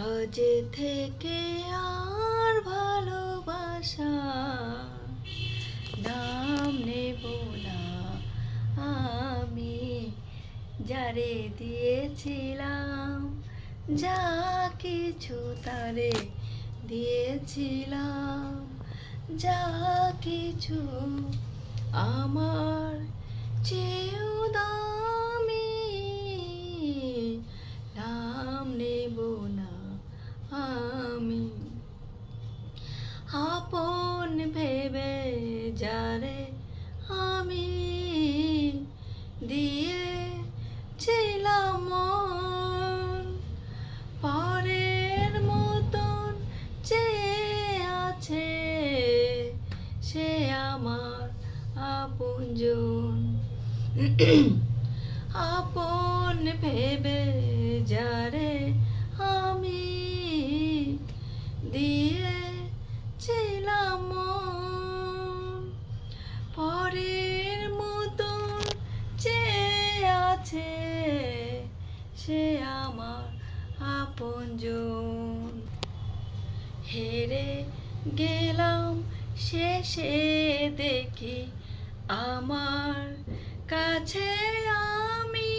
আজ থেকে আর ভালোবাসা নাম নেব না আমি। যারে দিয়েছিলাম যা কিছু তারে দিয়েছিলাম, যা কিছু আমার চেয়েও দামি। নাম নেব না আমি। আপন ভেবে যারে আমি দিয়েছিলাম মন, পরের মতন চেয়ে আছে সে আমার আপনজন। আপন ভেবে যারে আমি দিয়েছিলাম মন, পরের মতন চেয়ে আছে সে আমার আপনজন। হেরে গেলাম শেষে দেখি আমার কাছে আমি।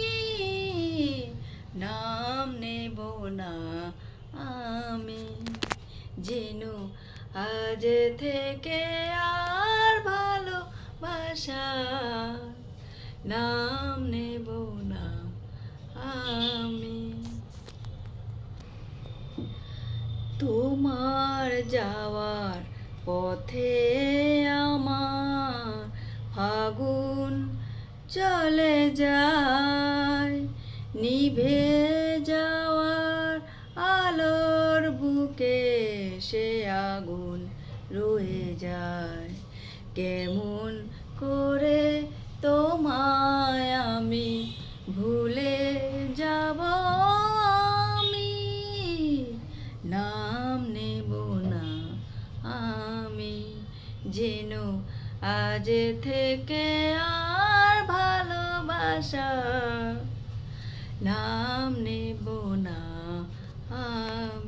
নাম নেব না আমি। যেন আজ থেকে আর ভালোবাসা নাম নেব না আমি। তোমার যাওয়ার পথে আমার ফাগুন চলে যায়, নিভে যাওয়ার আলোর বুকে সে আগুন রয়ে যায়। কেমন করে তোমায় আমি ভুলে যাব আমি। নাম নেব না আমি। যেন আজ থেকে আর ভালোবাসা নাম নেব না আমি।